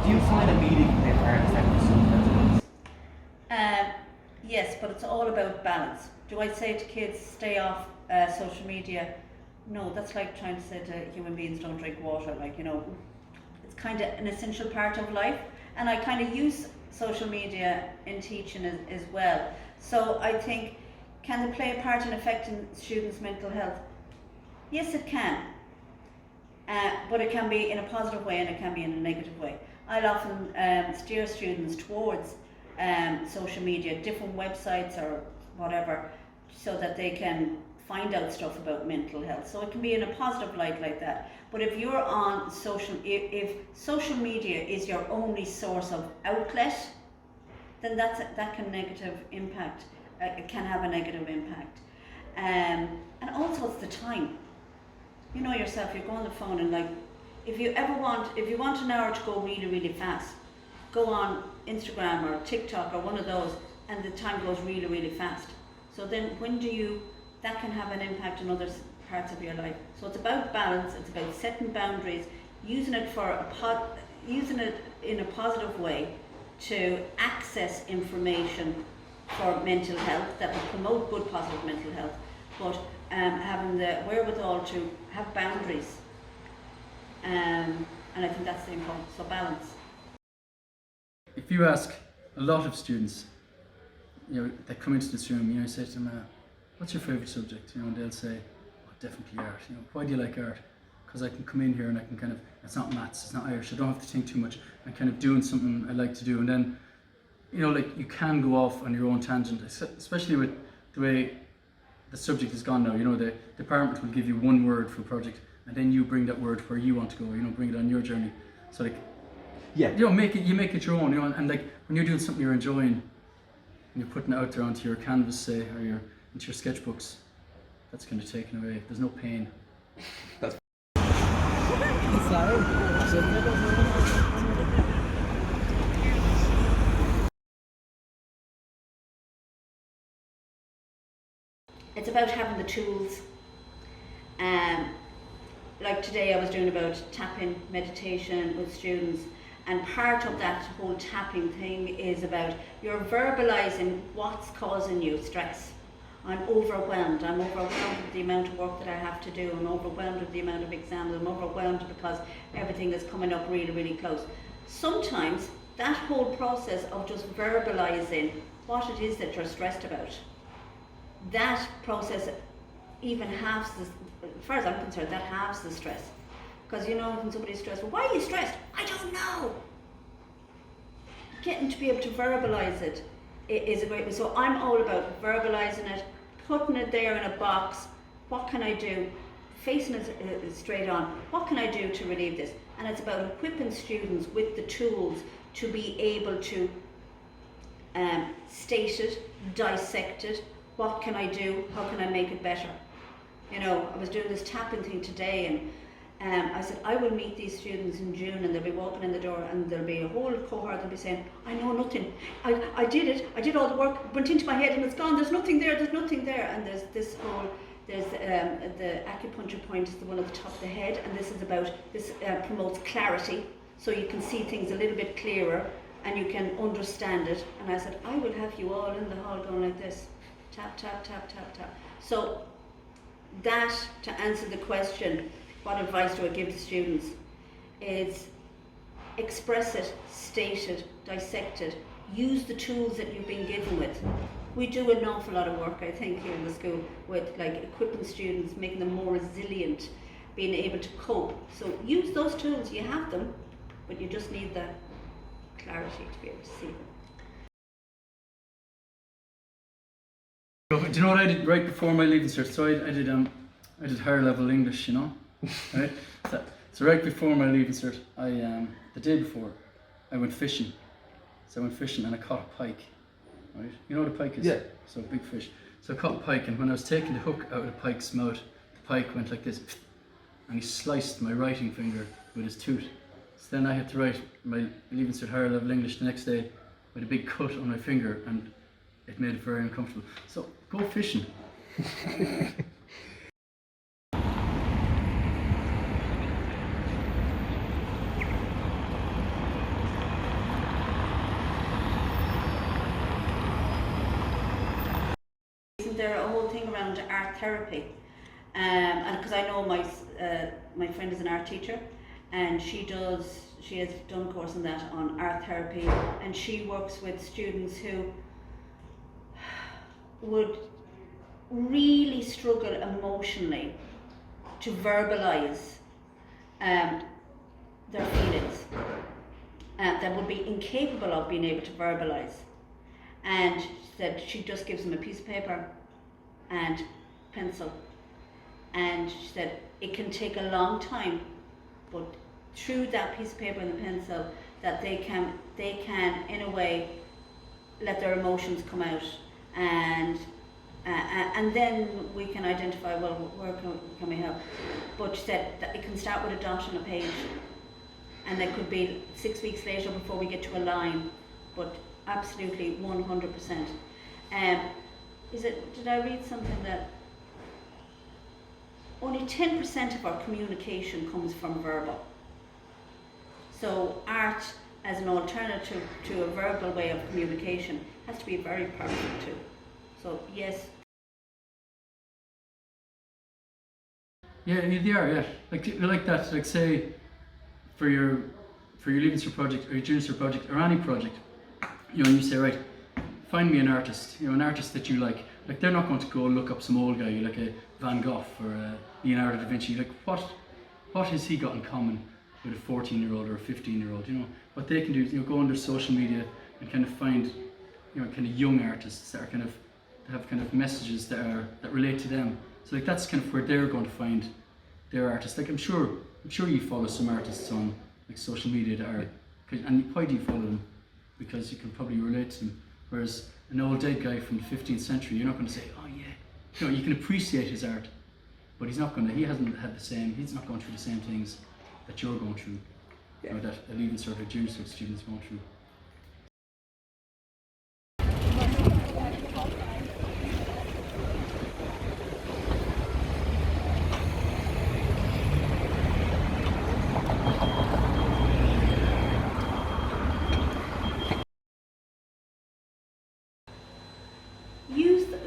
Do you find a meeting can be a hard effective sometimes? Yes, but it's all about balance. Do I say to kids, stay off social media? No, that's like trying to say to human beings, don't drink water. Like, you know, it's kind of an essential part of life. And I kind of use social media in teaching as well. So I think, can they play a part in affecting students' mental health? Yes, it can. But it can be in a positive way and it can be in a negative way. I'll often steer students towards social media, different websites or whatever, so that they can find out stuff about mental health. So it can be in a positive light like that. But if you're on if social media is your only source of outlet, then that can negative impact. It can have a negative impact. And also it's the time. You know yourself, you go on the phone and like, if you want an hour to go really, really fast, go on Instagram or TikTok or one of those and the time goes really, really fast. So then that can have an impact on other parts of your life. So it's about balance, it's about setting boundaries, using it in a positive way to access information for mental health that will promote good positive mental health, but having the wherewithal to have boundaries. And I think that's the important, so balance. If you ask a lot of students, you know, that come into this room, you know, say to them, what's your favourite subject? You know, and they'll say, oh, definitely art. You know, why do you like art? Because I can come in here and I can kind of, it's not maths, it's not Irish, I don't have to think too much. I'm kind of doing something I like to do. And then, you know, like you can go off on your own tangent, especially with the way the subject has gone now. You know, the department will give you one word for a project and then you bring that word where you want to go, you know, bring it on your journey. So like, yeah, you know, you make it your own, you know, and like when you're doing something you're enjoying and you're putting it out there onto your canvas, say, or into your sketchbooks, that's kind of taken away. There's no pain. That's It's about having the tools. Like today I was doing about tapping meditation with students, and part of that whole tapping thing is about you're verbalizing what's causing you stress. I'm overwhelmed with the amount of work that I have to do, I'm overwhelmed with the amount of exams, I'm overwhelmed because everything is coming up really, really close. Sometimes that whole process of just verbalizing what it is that you're stressed about, that process even halves the, as far as I'm concerned, that halves the stress. Because you know, when somebody's stressed, well, why are you stressed? I don't know. Getting to be able to verbalize it is a great way. So I'm all about verbalizing it, putting it there in a box. What can I do? Facing it straight on. What can I do to relieve this? And it's about equipping students with the tools to be able to state it, dissect it. What can I do? How can I make it better? You know, I was doing this tapping thing today, and I said, I will meet these students in June and they'll be walking in the door and there'll be a whole cohort that'll be saying, I know nothing. I did it, I did all the work, went into my head and it's gone, there's nothing there. And there's the acupuncture point is the one at the top of the head, and this is about, this promotes clarity, so you can see things a little bit clearer and you can understand it. And I said, I will have you all in the hall going like this, tap, tap, tap, tap, tap. So that, to answer the question, what advice do I give to students, is express it, state it, dissect it, use the tools that you've been given with. We do an awful lot of work, I think, here in the school with like equipping students, making them more resilient, being able to cope. So use those tools, you have them, but you just need the clarity to be able to see them. Do you know what I did right before my leaving cert? So I did higher level English, you know, right? So right before my leaving cert, the day before, I went fishing. So I went fishing and I caught a pike, right? You know what a pike is? Yeah. So a big fish. So I caught a pike, and when I was taking the hook out of the pike's mouth, the pike went like this, and he sliced my writing finger with his tooth. So then I had to write my leaving cert higher level English the next day with a big cut on my finger, and it made it very uncomfortable. So go fishing. isn't there a whole thing around art therapy? And because I know my friend is an art teacher, and she has done a course on that, on art therapy, and she works with students who would really struggle emotionally to verbalize their feelings, that would be incapable of being able to verbalize. And she said she just gives them a piece of paper and pencil, and she said it can take a long time, but through that piece of paper and the pencil, that they can in a way let their emotions come out, and then we can identify, well, where can we help. But she said that it can start with a dot on a page, and that could be 6 weeks later before we get to a line, but absolutely 100%. Did I read something that only 10% of our communication comes from verbal? So art as an alternative to a verbal way of communication has to be very powerful too. So yes. Yeah, they are. Yeah, like that. Like say, for your Leaving Cert project or your Junior Cert project or any project, you know, and you say, right, find me an artist. You know, an artist that you like. Like they're not going to go look up some old guy like a Van Gogh or a Leonardo da Vinci. Like what has he got in common with a 14-year-old or a 15-year-old? You know, what they can do is, you know, go on their social media and kind of find, you know, kind of young artists that are kind of, that have kind of messages that relate to them. So like that's kind of where they're going to find their artists. Like I'm sure you follow some artists on like social media that are, and why do you follow them? Because you can probably relate to them. Whereas an old dead guy from the 15th century, you're not going to say, oh yeah, you know, you can appreciate his art, but he hasn't had he's not going through the same things that you're going through, you know, that a Leaving Cert or Junior Cert students going through.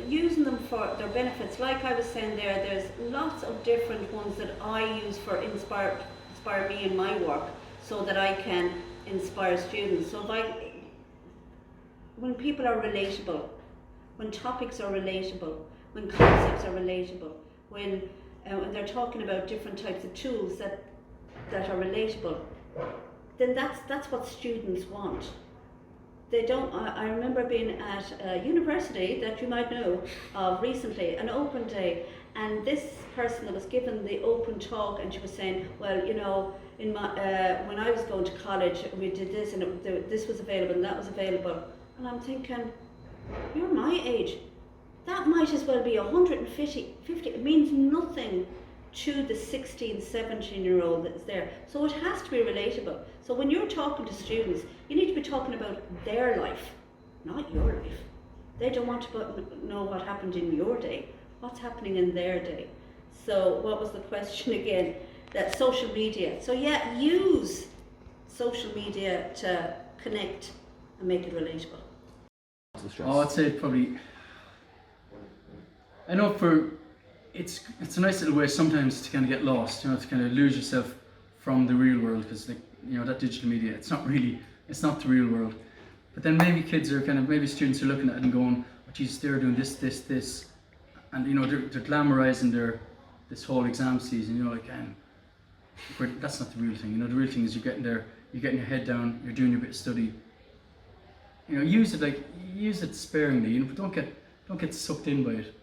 Using them for their benefits. Like I was saying there's lots of different ones that I use for inspire me in my work, so that I can inspire students. So when people are relatable, when topics are relatable, when concepts are relatable, when they're talking about different types of tools that are relatable, then that's what students want. They don't. I remember being at a university that you might know of recently, an open day, and this person that was given the open talk, and she was saying, well, you know, in my when I was going to college, we did this, and this was available, and that was available, and I'm thinking, you're my age. That might as well be 150. It means nothing to the 16, 17-year-old that's there. So it has to be relatable. So when you're talking to students, you need to be talking about their life, not your life. They don't want to know what happened in your day, what's happening in their day. So what was the question again? That social media. So yeah, use social media to connect and make it relatable. Oh, I'd say probably, I know it's a nice little way sometimes to kind of get lost, you know, to kind of lose yourself from the real world, because, like, you know, that digital media, it's not the real world. But then maybe maybe students are looking at it and going, oh Jesus, they're doing this, and you know, they're glamorizing this whole exam season, you know, like, that's not the real thing. You know, the real thing is you're getting your head down, you're doing your bit of study. You know, use it sparingly, you know, but don't get sucked in by it.